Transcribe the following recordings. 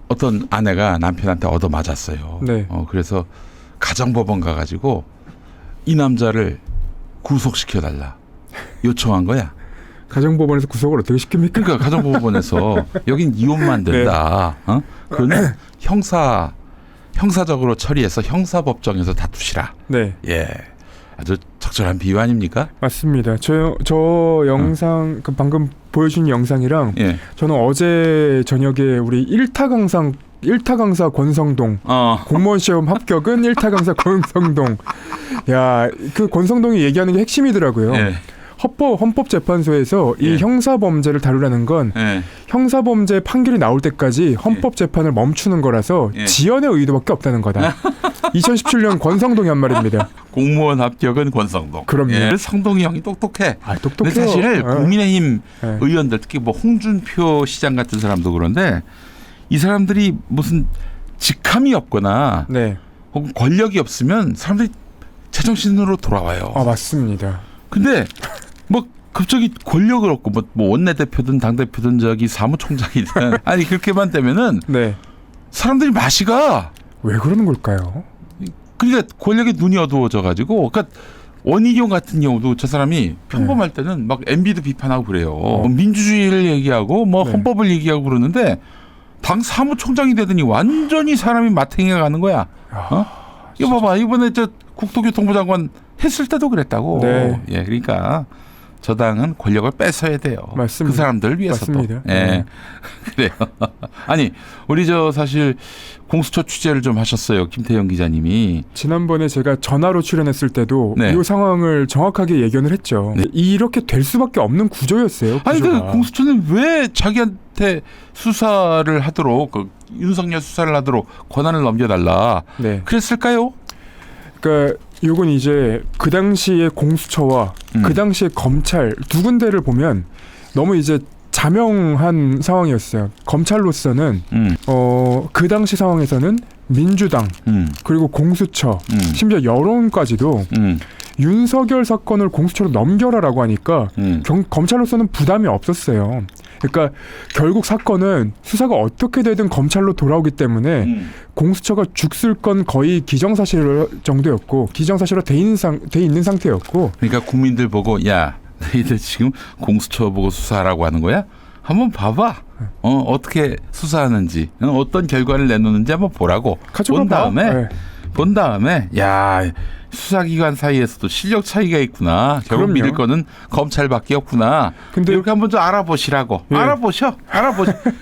어떤 아내가 남편한테 얻어맞았어요. 네. 그래서 가정법원 가가지고 이 남자를 구속시켜달라 요청한 거야. 가정법원에서 구속을 어떻게 시킵니까? 그러니까 가정법원에서 여긴 이혼만 된다. 그거는 형사적으로 처리해서 형사법정에서 다투시라. 네. 예, 아주 적절한 비유 아닙니까? 맞습니다. 저 영상 그 방금 보여준 영상이랑 예. 저는 어제 저녁에 우리 1타 강사 권성동 공무원 시험 합격은 1타 강사 권성동. 야, 그 권성동이 얘기하는 게 핵심이더라고요. 예. 헌법재판소에서 이 예. 형사범죄를 다루라는 건 예. 형사범죄 판결이 나올 때까지 헌법재판을 멈추는 거라서 예. 지연의 의도밖에 없다는 거다. 2017년 권성동이 한 말입니다. 공무원 합격은 권성동. 그럼요. 예. 성동이 형이 똑똑해. 아, 똑똑해요. 근데 사실 국민의힘 예. 의원들 특히 뭐 홍준표 시장 같은 사람도 그런데 이 사람들이 무슨 직함이 없거나 네. 혹은 권력이 없으면 사람들이 제정신으로 돌아와요. 아, 맞습니다. 근데 뭐 갑자기 권력을 얻고 뭐 원내대표든 당대표든 저기 사무총장이든 아니 그렇게만 되면은 네. 사람들이 맛이 가. 왜 그러는 걸까요? 그러니까 권력에 눈이 어두워져 가지고 그러니까 원희룡 같은 경우도 저 사람이 평범할 때는 막 MB도 비판하고 그래요. 뭐 민주주의를 얘기하고 뭐 네. 헌법을 얘기하고 그러는데 당 사무총장이 되더니 완전히 사람이 마탱이가 가는 거야. 이거 봐봐. 이번에 저 국토교통부 장관 했을 때도 그랬다고. 네. 예, 그러니까 저 당은 권력을 뺏어야 돼요. 맞습니다. 그 사람들을 위해서도. 맞습니다. 예, 네. 그래요. 아니 우리 저 사실 공수처 취재를 좀 하셨어요, 김태형 기자님이. 지난번에 제가 전화로 출연했을 때도 네. 이 상황을 정확하게 예견을 했죠. 네. 이렇게 될 수밖에 없는 구조였어요. 아니 그 구조가. 공수처는 왜 자기한테 수사를 하도록 그 윤석열 수사를 하도록 권한을 넘겨달라 네. 그랬을까요? 그러니까 요건 이제 그 당시의 공수처와 그 당시의 검찰 두 군데를 보면 너무 이제 자명한 상황이었어요. 검찰로서는 그 당시 상황에서는 민주당 그리고 공수처 심지어 여론까지도 윤석열 사건을 공수처로 넘겨라라고 하니까 검찰로서는 부담이 없었어요. 그러니까 결국 사건은 수사가 어떻게 되든 검찰로 돌아오기 때문에 공수처가 죽쓸 건 거의 기정사실 정도였고 기정사실로 돼 있는 상태였고. 그러니까 국민들 보고 야 너희들 지금 공수처 보고 수사하라고 하는 거야? 한번 봐봐. 어떻게 수사하는지 어떤 결과를 내놓는지 한번 보라고. 본 다음에 야 수사기관 사이에서도 실력 차이가 있구나. 결국 믿을 거는 검찰밖에 없구나. 근데 이렇게 한번 좀 알아보시라고. 예. 알아보셔.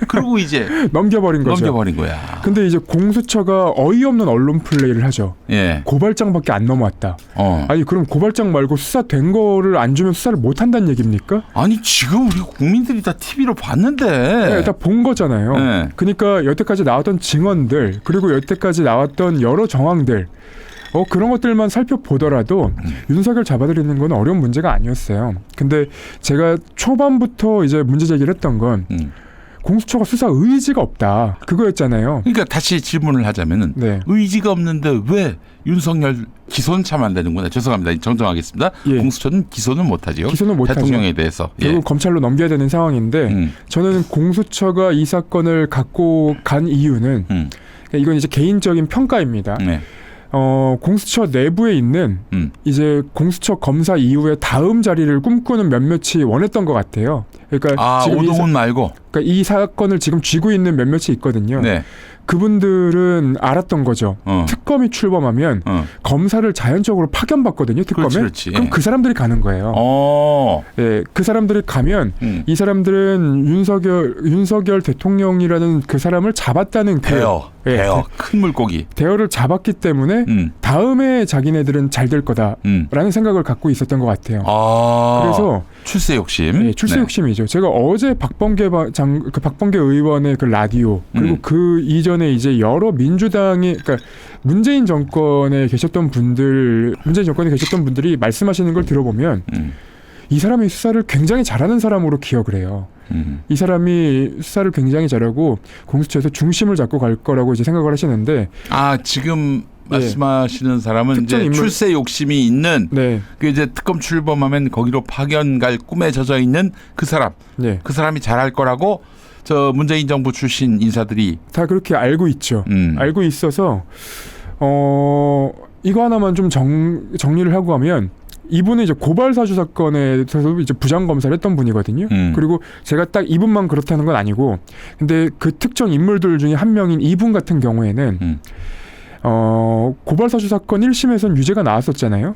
그리고 이제 넘겨버린 거야. 근데 이제 공수처가 어이없는 언론 플레이를 하죠. 예. 고발장밖에 안 넘어왔다. 아니 그럼 고발장 말고 수사된 거를 안 주면 수사를 못 한다는 얘기입니까? 아니 지금 우리 국민들이 다 TV로 봤는데. 네, 다 본 거잖아요. 네. 그러니까 여태까지 나왔던 증언들 그리고 여태까지 나왔던 여러 정황들 그런 것들만 살펴보더라도 윤석열 잡아들이는 건 어려운 문제가 아니었어요. 근데 제가 초반부터 이제 문제 제기를 했던 건 공수처가 수사 의지가 없다. 그거였잖아요. 그러니까 다시 질문을 하자면은 네. 의지가 없는데 왜 윤석열 기소는 참 안 되는구나. 죄송합니다. 정정하겠습니다. 예. 공수처는 기소는 못하지요. 기소는 못하죠. 대통령에 대해서. 결국 예. 검찰로 넘겨야 되는 상황인데 저는 공수처가 이 사건을 갖고 간 이유는 이건 이제 개인적인 평가입니다. 네. 공수처 내부에 있는 이제 공수처 검사 이후에 다음 자리를 꿈꾸는 몇몇이 원했던 것 같아요. 그러니까 지금 오동훈 말고. 그러니까 이 사건을 지금 쥐고 있는 몇몇이 있거든요. 네. 그분들은 알았던 거죠. 특검이 출범하면 검사를 자연적으로 파견받거든요. 특검에. 그렇지. 그럼 그 사람들이 가는 거예요. 예, 그 사람들이 가면 이 사람들은 윤석열 대통령이라는 그 사람을 잡았다는 대어 큰 물고기. 대어를 잡았기 때문에 다음에 자기네들은 잘 될 거다라는 생각을 갖고 있었던 것 같아요. 그래서 출세 욕심. 네, 출세 욕심이죠. 제가 어제 박범계 의원의 그 라디오 그리고 그 이전에 이제 여러 민주당의 그러니까 문재인 정권에 계셨던 분들이 말씀하시는 걸 들어보면 이 사람이 수사를 굉장히 잘하는 사람으로 기억을 해요. 이 사람이 수사를 굉장히 잘하고 공수처에서 중심을 잡고 갈 거라고 이제 생각을 하시는데 지금 말씀하시는 사람은 특정 이제 인물. 출세 욕심이 있는 네. 그 이제 특검 출범하면 거기로 파견 갈 꿈에 젖어 있는 그 사람. 네. 그 사람이 잘할 거라고 저 문재인 정부 출신 인사들이 다 그렇게 알고 있죠. 음. 알고 있어서 이거 하나만 좀 정리를 하고 가면 이분은 이제 고발 사주 사건에서 이제 부장 검사를 했던 분이거든요. 그리고 제가 딱 이분만 그렇다는 건 아니고, 근데 그 특정 인물들 중에 한 명인 이분 같은 경우에는 고발 사주 사건 1심에선 유죄가 나왔었잖아요.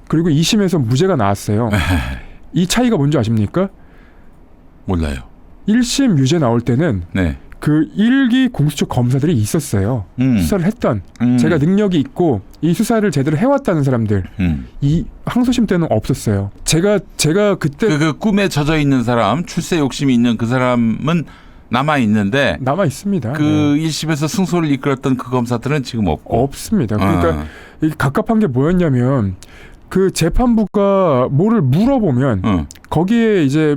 그리고 2심에서 무죄가 나왔어요. 이 차이가 뭔지 아십니까? 몰라요. 1심 유죄 나올 때는 네. 그 1기 공수처 검사들이 있었어요. 수사를 했던 제가 능력이 있고 이 수사를 제대로 해왔다는 사람들. 이 항소심 때는 없었어요. 제가 그때 그 꿈에 젖어 있는 사람, 출세 욕심이 있는 그 사람은 남아 있는데 남아 있습니다. 그 1심에서 승소를 이끌었던 그 검사들은 지금 없고 없습니다. 그러니까 이게 갑갑한 게 뭐였냐면 그 재판부가 뭐를 물어보면 거기에 이제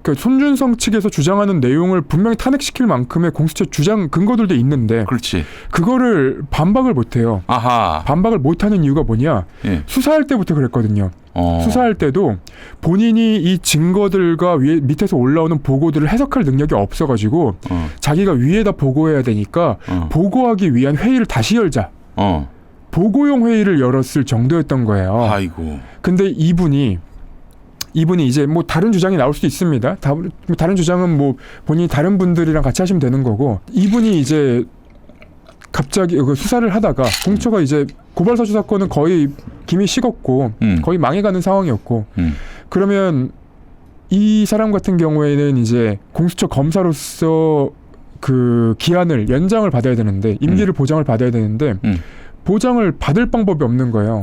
그 손준성 측에서 주장하는 내용을 분명히 탄핵시킬 만큼의 공수처 주장 근거들도 있는데 그렇지. 그거를 반박을 못해요. 아하. 반박을 못하는 이유가 뭐냐? 예. 수사할 때부터 그랬거든요. 수사할 때도 본인이 이 증거들과 밑에서 올라오는 보고들을 해석할 능력이 없어가지고 자기가 위에다 보고해야 되니까 보고하기 위한 회의를 다시 열자. 보고용 회의를 열었을 정도였던 거예요. 아이고. 근데 이분이 이제 뭐 다른 주장이 나올 수도 있습니다. 다른 주장은 뭐 본인이 다른 분들이랑 같이 하시면 되는 거고, 이분이 이제 갑자기 그 수사를 하다가 공처가 이제 고발사주 사건은 거의 김이 식었고 거의 망해가는 상황이었고, 그러면 이 사람 같은 경우에는 이제 공수처 검사로서 그 기한을 연장을 받아야 되는데, 임기를 보장을 받아야 되는데 보장을 받을 방법이 없는 거예요.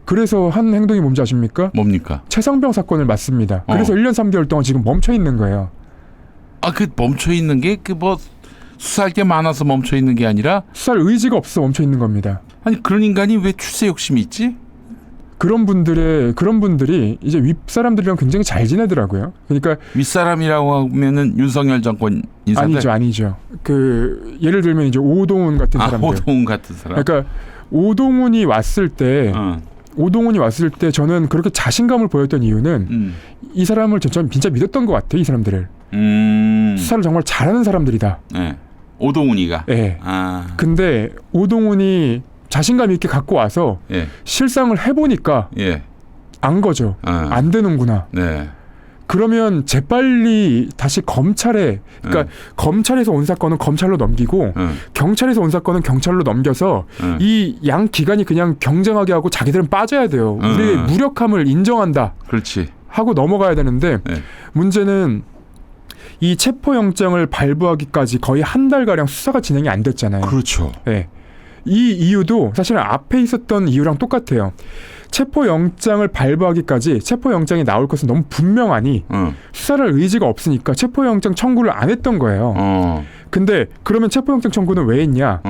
그래서 한 행동이 뭔지 아십니까? 뭡니까? 최상병 사건을 맡습니다. 그래서 1년 3개월 동안 지금 멈춰 있는 거예요. 아, 그 멈춰 있는 게 그 뭐 수사할 게 많아서 멈춰 있는 게 아니라 수사할 의지가 없어 멈춰 있는 겁니다. 아니 그런 인간이 왜 출세 욕심이 있지? 그런 분들이 이제 윗사람들이랑 굉장히 잘 지내더라고요. 그러니까 윗사람이라고 하면은 윤석열 정권 인사들? 아니죠. 그 예를 들면 이제 오동훈 같은 사람들. 오동훈 같은 사람. 그러니까 오동훈이 왔을 때 저는 그렇게 자신감을 보였던 이유는 이 사람을 저는 진짜 믿었던 것 같아요. 이 사람들을. 수사를 정말 잘하는 사람들이다. 네. 오동훈이가. 네. 근데 오동훈이 자신감 있게 갖고 와서 실상을 해보니까 안 거죠. 안 되는구나. 네. 그러면 재빨리 다시 검찰에, 그러니까 검찰에서 온 사건은 검찰로 넘기고 경찰에서 온 사건은 경찰로 넘겨서 이 양 기관이 그냥 경쟁하게 하고 자기들은 빠져야 돼요. 우리의 무력함을 인정한다. 그렇지. 하고 넘어가야 되는데 문제는 이 체포영장을 발부하기까지 거의 한 달가량 수사가 진행이 안 됐잖아요. 그렇죠. 네. 이 이유도 사실은 앞에 있었던 이유랑 똑같아요. 체포영장을 발부하기까지 체포영장이 나올 것은 너무 분명하니 수사를 할 의지가 없으니까 체포영장 청구를 안 했던 거예요. 근데 그러면 체포영장 청구는 왜 했냐?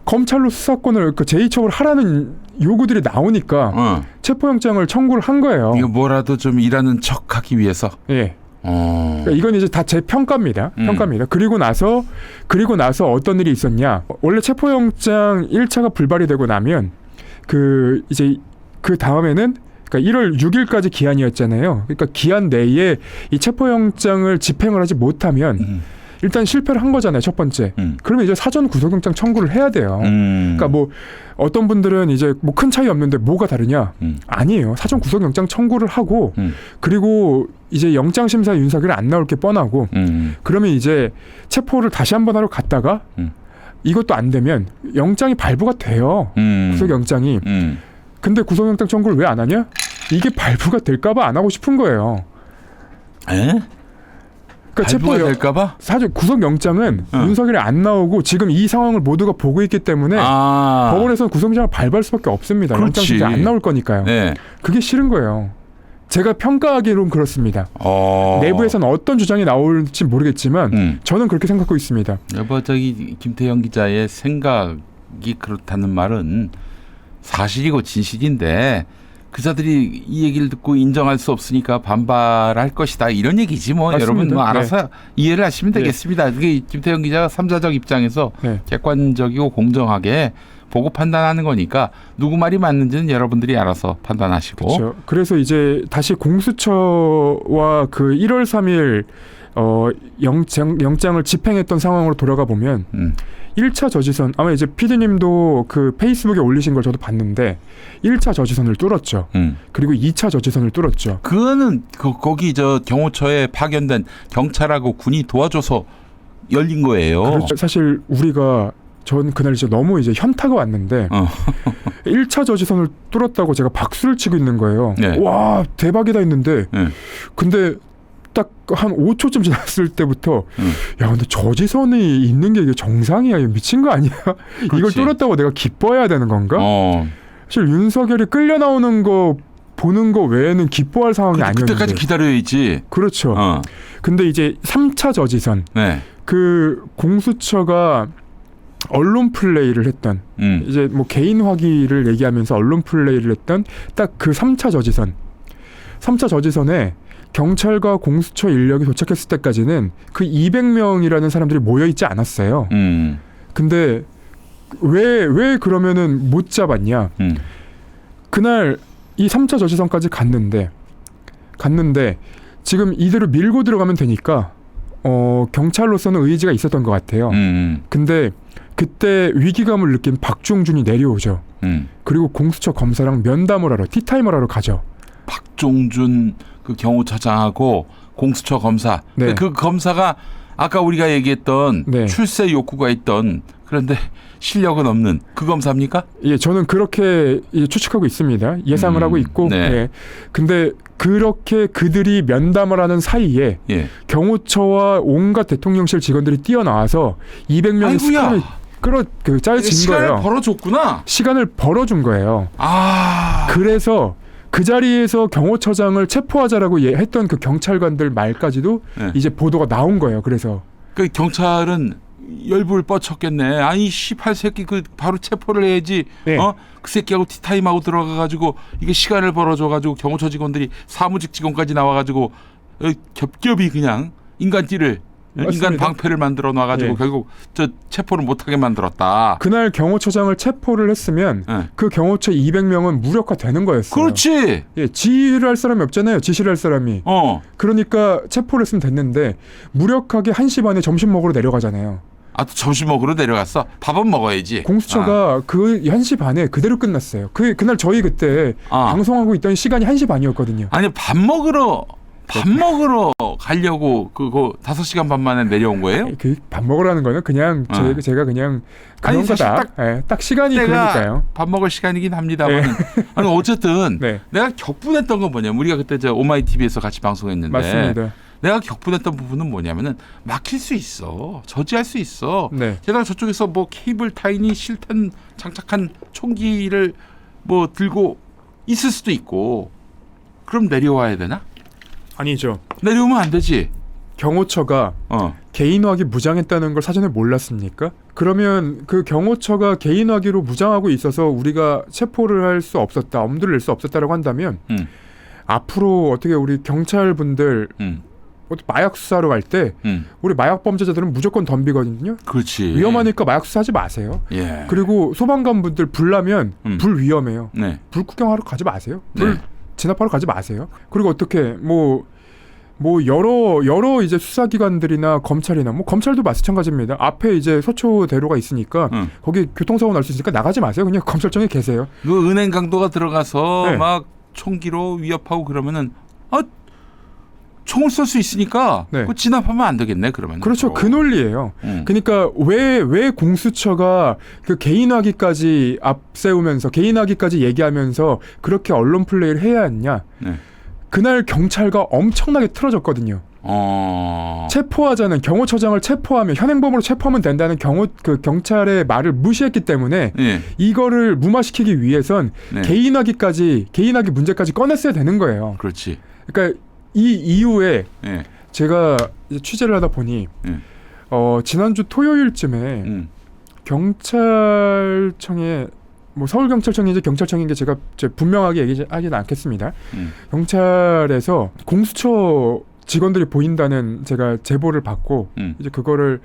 검찰로 수사권을 제2처벌 하라는 요구들이 나오니까 체포영장을 청구를 한 거예요. 이거 뭐라도 좀 일하는 척하기 위해서. 예. 그러니까 이건 이제 다 제 평가입니다. 평가입니다. 그리고 나서 어떤 일이 있었냐? 원래 체포영장 1차가 불발이 되고 나면 이제 그 다음에는 그러니까 1월 6일까지 기한이었잖아요. 그러니까 기한 내에 이 체포영장을 집행을 하지 못하면 일단 실패를 한 거잖아요. 첫 번째. 그러면 이제 사전 구속영장 청구를 해야 돼요. 그러니까 뭐 어떤 분들은 이제 뭐 큰 차이 없는데 뭐가 다르냐? 아니에요. 사전 구속영장 청구를 하고 그리고 이제 영장심사 윤석열이 안 나올 게 뻔하고 그러면 이제 체포를 다시 한번 하러 갔다가 이것도 안 되면 영장이 발부가 돼요. 구속영장이. 근데 구속영장 청구를 왜 안 하냐? 이게 발부가 될까봐 안 하고 싶은 거예요. 에? 그러니까 발부가 될까봐? 사실 구속영장은 윤석열이 안 나오고 지금 이 상황을 모두가 보고 있기 때문에 법원에서는 구속영장을 발부할 수밖에 없습니다. 영장심사 안 나올 거니까요. 네. 그게 싫은 거예요. 제가 평가하기로는 그렇습니다. 내부에서는 어떤 주장이 나올지 모르겠지만 저는 그렇게 생각하고 있습니다. 여보, 저기 김태형 기자의 생각이 그렇다는 말은 사실이고 진실인데 그자들이 이 얘기를 듣고 인정할 수 없으니까 반발할 것이다 이런 얘기지 뭐. 맞습니다. 여러분 뭐 알아서 이해를 하시면 되겠습니다. 그게 김태형 기자가 3자적 입장에서 객관적이고 공정하게 보고 판단하는 거니까 누구 말이 맞는지는 여러분들이 알아서 판단하시고. 그렇죠. 그래서 이제 다시 공수처와 그 1월 3일 영장을 집행했던 상황으로 돌아가 보면 1차 저지선 아마 이제 PD님도 그 페이스북에 올리신 걸 저도 봤는데 1차 저지선을 뚫었죠. 그리고 2차 저지선을 뚫었죠. 그거는 거기 저 경호처에 파견된 경찰하고 군이 도와줘서 열린 거예요. 그렇죠. 사실 우리가 전 그날 이제 너무 이제 현타가 왔는데 1차 저지선을 뚫었다고 제가 박수를 치고 있는 거예요. 네. 와 대박이다 했는데 네. 근데 딱 한 5초쯤 지났을 때부터 야 근데 저지선이 있는 게 이게 정상이야 이거 미친 거 아니야? 이걸 뚫었다고 내가 기뻐해야 되는 건가? 사실 윤석열이 끌려 나오는 거 보는 거 외에는 기뻐할 상황이 아니었는데 그때까지 기다려야지. 그렇죠. 근데 이제 3차 저지선 네. 그 공수처가 언론 플레이를 했던 이제 뭐 개인 확의를 얘기하면서 언론 플레이를 했던 딱 그 3차 저지선에 경찰과 공수처 인력이 도착했을 때까지는 그 200명이라는 사람들이 모여 있지 않았어요. 근데 왜 그러면은 못 잡았냐? 그날 이 3차 저지선까지 갔는데 지금 이대로 밀고 들어가면 되니까 경찰로서는 의지가 있었던 것 같아요. 근데 그때 위기감을 느낀 박종준이 내려오죠. 그리고 공수처 검사랑 면담을 하러 티타임을 하러 가죠. 박종준 그 경호처장하고 공수처 검사. 네. 그 검사가 아까 우리가 얘기했던 네. 출세 욕구가 있던 그런데 실력은 없는 그 검사입니까? 예, 저는 그렇게 추측하고 있습니다. 예상을 하고 있고. 네. 예. 근데 그렇게 그들이 면담을 하는 사이에 예. 경호처와 온갖 대통령실 직원들이 뛰어나와서 200명의 스카를 짜여진 시간을 거예요. 벌어줬구나. 시간을 벌어준 거예요. 아. 그래서 그 자리에서 경호처장을 체포하자라고 했던 그 경찰관들 말까지도 네. 이제 보도가 나온 거예요. 그래서 그 경찰은 열불 뻗쳤겠네. 아니 18새끼 그 바로 체포를 해야지. 네. 그 새끼하고 티타임하고 들어가가지고 이게 시간을 벌어줘가지고 경호처 직원들이 사무직 직원까지 나와가지고 겹겹이 그냥 인간띠를 맞습니다. 인간 방패를 만들어 놔가지고 네. 결국 저 체포를 못하게 만들었다. 그날 경호처장을 체포를 했으면 네. 그 경호처 200명은 무력화되는 거였어요. 그렇지. 예, 지휘를 할 사람이 없잖아요. 지시를 할 사람이. 그러니까 체포를 했으면 됐는데 무력하게 1시 반에 점심 먹으러 내려가잖아요. 아, 또 점심 먹으러 내려갔어? 밥은 먹어야지. 공수처가 그 1시 반에 그대로 끝났어요. 그날 저희 그때 방송하고 있던 시간이 1시 반이었거든요. 아니 밥 먹으러 가려고 그거 5시간 반 만에 내려온 거예요? 그 밥 먹으라는 거는 그냥 제가 그냥 그런 아니, 사실 거다. 딱 시간이 그러니까요. 밥 먹을 시간이긴 합니다만. 네. 아니 어쨌든 네. 내가 격분했던 건 뭐냐면 우리가 그때 저 오마이TV에서 같이 방송했는데 맞습니다. 내가 격분했던 부분은 뭐냐면은 막힐 수 있어. 저지할 수 있어. 네. 게다가 저쪽에서 뭐 케이블 타이니 실탄 장착한 총기를 뭐 들고 있을 수도 있고 그럼 내려와야 되나? 아니죠. 내려오면 안 되지. 경호처가 개인화기 무장했다는 걸 사전에 몰랐습니까? 그러면 그 경호처가 개인화기로 무장하고 있어서 우리가 체포를 할 수 없었다, 엄두를 낼 수 없었다라고 한다면 앞으로 어떻게 우리 경찰분들 마약 수사하러 갈 때 우리 마약 범죄자들은 무조건 덤비거든요. 그렇지. 위험하니까 마약 수사하지 마세요. 예. 그리고 소방관분들 불 나면 불 위험해요. 네. 불 구경하러 가지 마세요. 불 네. 진압하러 가지 마세요. 그리고 어떻게 뭐 여러 이제 수사기관들이나 검찰이나 뭐 검찰도 마찬가지입니다. 앞에 이제 서초대로가 있으니까 거기 교통사고 날 수 있으니까 나가지 마세요. 그냥 검찰청에 계세요. 그 은행 강도가 들어가서 네. 막 총기로 위협하고 그러면은 총을 쏠 수 있으니까 네. 그거 진압하면 안 되겠네 그러면. 그렇죠. 그 논리예요. 그러니까 왜 공수처가 그 개인화기까지 앞세우면서 개인화기까지 얘기하면서 그렇게 언론 플레이를 해야 했냐? 네. 그날 경찰과 엄청나게 틀어졌거든요. 체포하자는 경호처장을 체포하면 현행범으로 체포하면 된다는 경찰의 말을 무시했기 때문에 네. 이거를 무마시키기 위해선 네. 개인화기 문제까지 꺼냈어야 되는 거예요. 그렇지. 그러니까 이 이후에 네. 제가 이제 취재를 하다 보니 지난주 토요일쯤에 경찰청에 뭐 서울경찰청인지 경찰청인지 제가 분명하게 얘기하지는 않겠습니다. 경찰에서 공수처 직원들이 보인다는 제가 제보를 받고 이제 그거를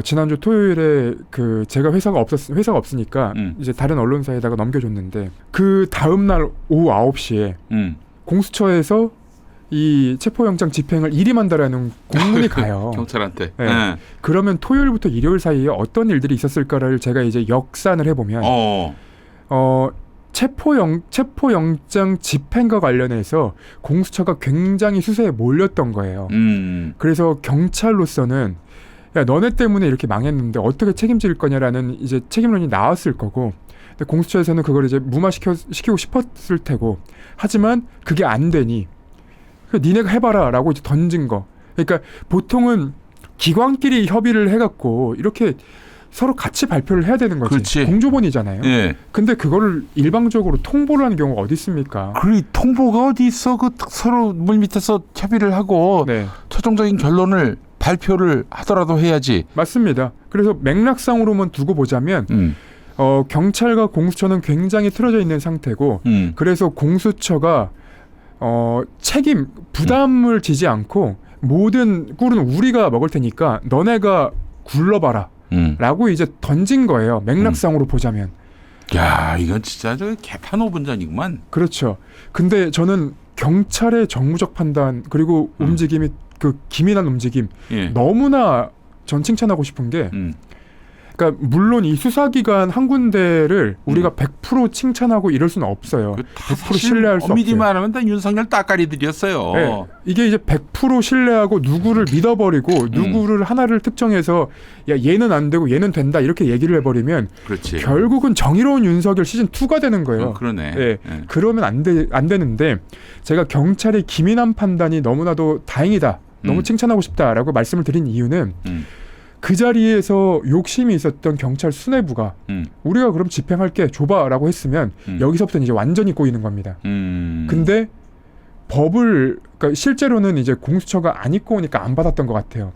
지난주 토요일에 그 제가 회사가 없으니까 이제 다른 언론사에다가 넘겨줬는데 그 다음 날 오후 9시에 공수처에서 이 체포영장 집행을 일임한다라는 공문이 가요. 경찰한테. 네. 네. 그러면 토요일부터 일요일 사이에 어떤 일들이 있었을까를 제가 이제 역산을 해보면 체포영장 집행과 관련해서 공수처가 굉장히 수세에 몰렸던 거예요. 그래서 경찰로서는 야, 너네 때문에 이렇게 망했는데 어떻게 책임질 거냐라는 이제 책임론이 나왔을 거고, 근데 공수처에서는 그걸 이제 무마시키고 싶었을 테고, 하지만 그게 안 되니 니네가 해봐라라고 이제 던진 거. 그러니까 보통은 기관끼리 협의를 해갖고 이렇게 서로 같이 발표를 해야 되는 거지. 그렇지. 공조본이잖아요. 예. 근데 그거를 일방적으로 통보를 하는 경우가 어디 있습니까? 그 통보가 어디 있어? 그 서로 물 밑에서 협의를 하고 네. 최종적인 결론을 발표를 하더라도 해야지. 맞습니다. 그래서 맥락상으로만 두고 보자면 경찰과 공수처는 굉장히 틀어져 있는 상태고 그래서 공수처가 부담을 지지 않고 모든 꿀은 우리가 먹을 테니까 너네가 굴러봐라 라고 이제 던진 거예요. 맥락상으로 보자면. 야, 이건 진짜 저 개판 5분전이구만. 그렇죠. 근데 저는 경찰의 정무적 판단 그리고 움직임이 그 기민한 움직임 너무나 전 칭찬하고 싶은 게 그러니까 물론 이 수사기관 한 군데를 우리가 100% 칭찬하고 이럴 수는 없어요. 100% 신뢰할 수 없어요. 엄밀히 말하면 다 윤석열 따까리들이었어요. 네. 이게 이제 100% 신뢰하고 누구를 믿어버리고 누구를 하나를 특정해서 야 얘는 안 되고 얘는 된다 이렇게 얘기를 해버리면 그렇지. 결국은 정의로운 윤석열 시즌 2가 되는 거예요. 그러네. 네. 그러면 안 되는데 제가 경찰의 기민한 판단이 너무나도 다행이다. 너무 칭찬하고 싶다라고 말씀을 드린 이유는 그 자리에서 욕심이 있었던 경찰 수뇌부가 우리가 그럼 집행할게 줘봐라고 했으면 여기서부터는 이제 완전히 꼬이는 겁니다. 근데 그러니까 실제로는 이제 공수처가 안 입고 오니까 안 받았던 것 같아요.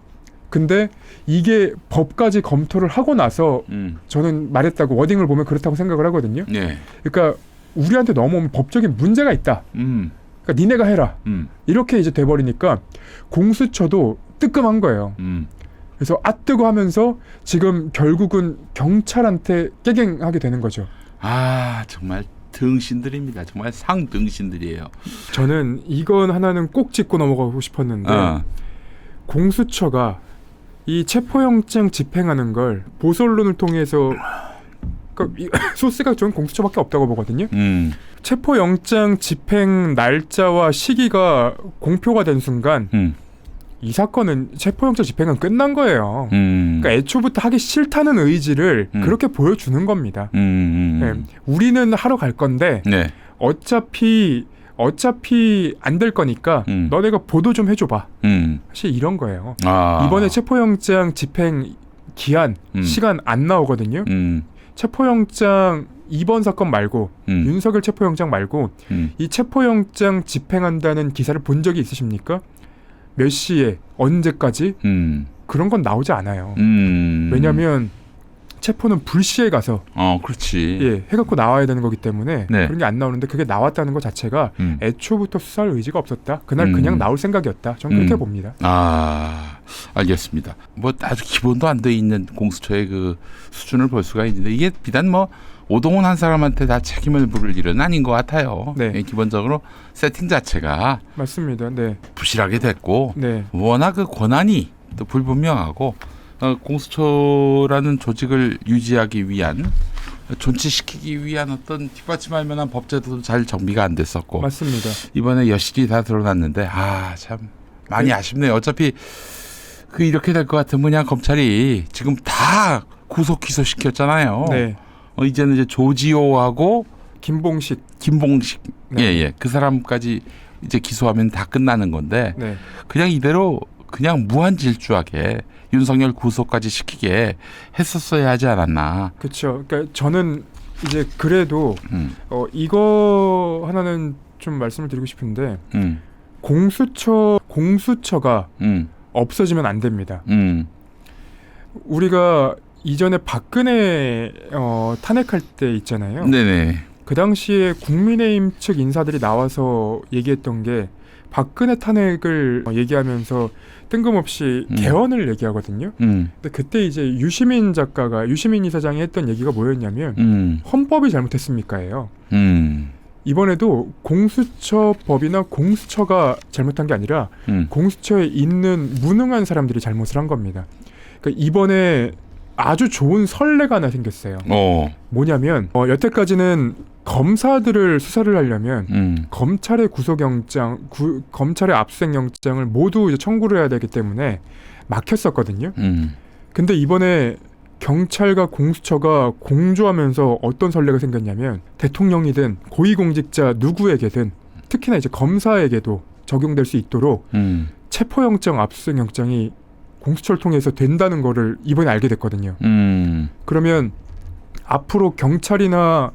근데 이게 법까지 검토를 하고 나서 저는 말했다고 워딩을 보면 그렇다고 생각을 하거든요. 네. 그러니까 우리한테 넘어오면 법적인 문제가 있다. 그러니까 니네가 해라. 이렇게 이제 돼버리니까 공수처도 뜨끔한 거예요. 그래서 뜨고 하면서 지금 결국은 경찰한테 깨갱하게 되는 거죠. 아, 정말 등신들입니다. 정말 상등신들이에요. 저는 이건 하나는 꼭 짚고 넘어가고 싶었는데 공수처가 이 체포영장 집행하는 걸 보수언론을 통해서 그러니까 소스가 저는 공수처밖에 없다고 보거든요. 체포영장 집행 날짜와 시기가 공표가 된 순간 이 사건은 체포영장 집행은 끝난 거예요. 그러니까 애초부터 하기 싫다는 의지를 그렇게 보여주는 겁니다. 네. 우리는 하러 갈 건데 네. 어차피 안 될 거니까 너네가 보도 좀 해줘봐. 사실 이런 거예요. 이번에 체포영장 집행 기한 시간 안 나오거든요. 체포영장 이번 사건 말고 윤석열 체포영장 말고 이 체포영장 집행한다는 기사를 본 적이 있으십니까? 몇 시에 언제까지 그런 건 나오지 않아요. 왜냐하면 체포는 불시에 가서 그렇지. 해갖고 나와야 되는 거기 때문에 네. 그런 게 안 나오는데 그게 나왔다는 것 자체가 애초부터 수사할 의지가 없었다. 그날 그냥 나올 생각이었다. 저는 그렇게 봅니다. 알겠습니다. 뭐 아주 기본도 안 돼 있는 공수처의 그 수준을 볼 수가 있는데 이게 비단 뭐 오동훈 한 사람한테 다 책임을 물을 일은 아닌 것 같아요. 네. 기본적으로 세팅 자체가 맞습니다. 네. 부실하게 됐고 네. 워낙 그 권한이 또 불분명하고 공수처라는 조직을 유지하기 위한 존치시키기 위한 어떤 뒷받침할 만한 법제도도 잘 정비가 안 됐었고 맞습니다. 이번에 여실히 다 드러났는데 참 많이 아쉽네요. 어차피 이렇게 될 것 같으면 그냥 검찰이 지금 다 구속 기소시켰잖아요. 네. 이제는 이제 조지호하고 김봉식. 네. 그 사람까지 이제 기소하면 다 끝나는 건데 네. 그냥 이대로 그냥 무한질주하게 윤석열 구속까지 시키게 했었어야 하지 않았나. 그렇죠. 그러니까 저는 이제 그래도 이거 하나는 좀 말씀을 드리고 싶은데 공수처가 없어지면 안 됩니다. 우리가 이전에 박근혜 탄핵할 때 있잖아요. 네네. 그 당시에 국민의힘 측 인사들이 나와서 얘기했던 게 박근혜 탄핵을 얘기하면서 뜬금없이 개헌을 얘기하거든요. 근데 그때 이제 유시민 이사장이 했던 얘기가 뭐였냐면 헌법이 잘못했습니까예요. 이번에도 공수처법이나 공수처가 잘못한 게 아니라 공수처에 있는 무능한 사람들이 잘못을 한 겁니다. 그러니까 이번에 아주 좋은 선례가 하나 생겼어요. 뭐냐면 여태까지는 검사들을 수사를 하려면 검찰의 구속영장, 검찰의 압수수색영장을 모두 이제 청구를 해야 되기 때문에 막혔었거든요. 근데 이번에 경찰과 공수처가 공조하면서 어떤 선례가 생겼냐면 대통령이든 고위공직자 누구에게든 특히나 이제 검사에게도 적용될 수 있도록 체포영장, 압수수색영장이 공수처를 통해서 된다는 거를 이번에 알게 됐거든요. 그러면 앞으로 경찰이나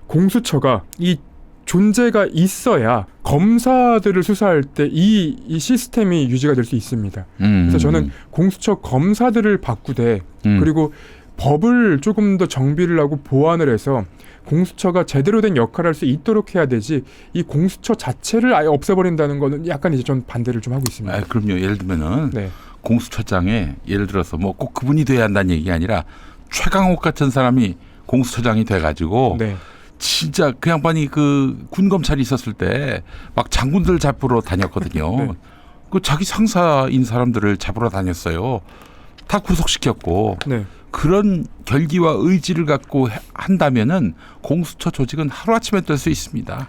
공수처가 이 존재가 있어야 검사들을 수사할 때 이 시스템이 유지가 될 수 있습니다. 그래서 저는 공수처 검사들을 바꾸되 그리고 법을 조금 더 정비를 하고 보완을 해서 공수처가 제대로 된 역할을 할 수 있도록 해야 되지 이 공수처 자체를 아예 없애버린다는 거는 약간 이제 전 반대를 좀 하고 있습니다. 그럼요. 예를 들면은 공수처장에 예를 들어서 뭐 꼭 그분이 돼야 한다는 얘기가 아니라 최강욱 같은 사람이 공수처장이 돼가지고 진짜 그 양반이 그 군검찰이 있었을 때 막 장군들 잡으러 다녔거든요. 그 자기 상사인 사람들을 잡으러 다녔어요. 다 구속시켰고 그런 결기와 의지를 갖고 한다면은 공수처 조직은 하루아침에 될 수 있습니다.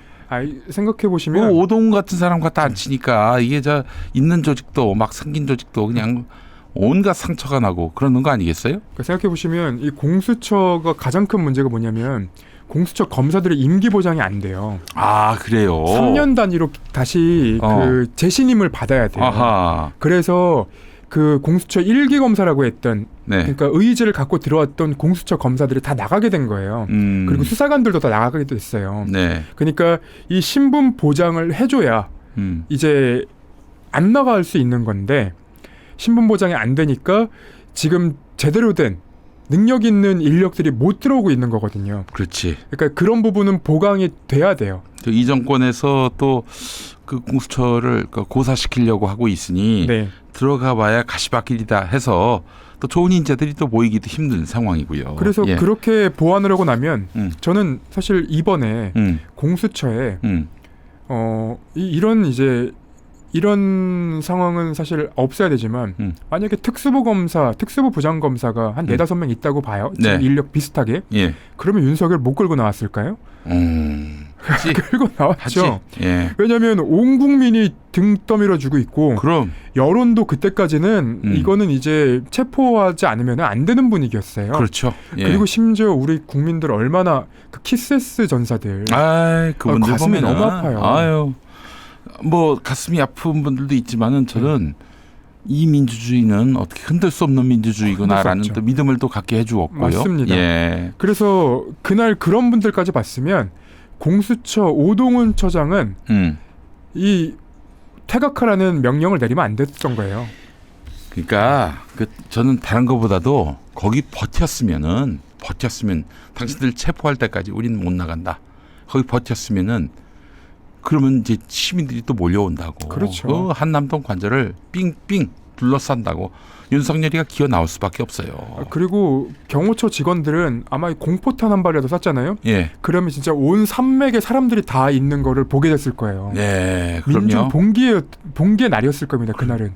생각해 보시면 오동훈 같은 사람 갖다 안 치니까 이게 있는 조직도 막 생긴 조직도 그냥 온갖 상처가 나고 그러는 거 아니겠어요? 그러니까 생각해 보시면 이 공수처가 가장 큰 문제가 뭐냐면 공수처 검사들의 임기 보장이 안 돼요. 그래요. 3년 단위로 다시 그 재신임을 받아야 돼요. 그래서 그 공수처 1기 검사라고 했던 그러니까 의지를 갖고 들어왔던 공수처 검사들이 다 나가게 된 거예요. 그리고 수사관들도 다 나가게 됐어요. 그러니까 이 신분 보장을 해줘야 이제 안 나갈 수 있는 건데 신분 보장이 안 되니까 지금 제대로 된 능력 있는 인력들이 못 들어오고 있는 거거든요. 그렇지. 그러니까 그런 부분은 보강이 돼야 돼요. 이 정권에서 또 그 공수처를 고사시키려고 하고 있으니 들어가 봐야 가시밭길이다 해서 또 좋은 인재들이 또 모이기도 힘든 상황이고요. 그래서 그렇게 보완을 하고 나면 저는 사실 이번에 공수처에 이런 상황은 사실 없어야 되지만 만약에 특수부 부장검사가 한 4-5명 있다고 봐요. 지금 인력 비슷하게. 그러면 윤석열 못 끌고 나왔을까요? 끌고 나왔죠. 왜냐하면 온 국민이 등 떠밀어주고 있고 그럼 여론도 그때까지는 이거는 이제 체포하지 않으면 안 되는 분위기였어요. 그렇죠. 그리고 심지어 우리 국민들 얼마나 그 키세스 전사들 그분들 가슴이 보면은, 너무 아파요. 뭐 가슴이 아픈 분들도 있지만은 저는 이 민주주의는 어떻게 흔들 수 없는 민주주의구나라는 또 믿음을 또 갖게 해주었고요. 맞습니다. 그래서 그날 그런 분들까지 봤으면 공수처 오동훈 처장은 이 퇴각하라는 명령을 내리면 안 됐던 거예요. 그러니까 저는 다른 것보다도 거기 버텼으면 당신들 체포할 때까지 우리는 못 나간다. 거기 버텼으면은 그러면 이제 시민들이 또 몰려온다고. 그렇죠. 그 한남동 관절을 삥삥 둘러싼다고 윤석열이가 기어 나올 수밖에 없어요. 그리고 경호처 직원들은 아마 공포탄 한 발이라도 쐈잖아요. 그러면 진짜 온 산맥에 사람들이 다 있는 거를 보게 됐을 거예요. 그럼요. 민중 봉기의 날이었을 겁니다. 그날은.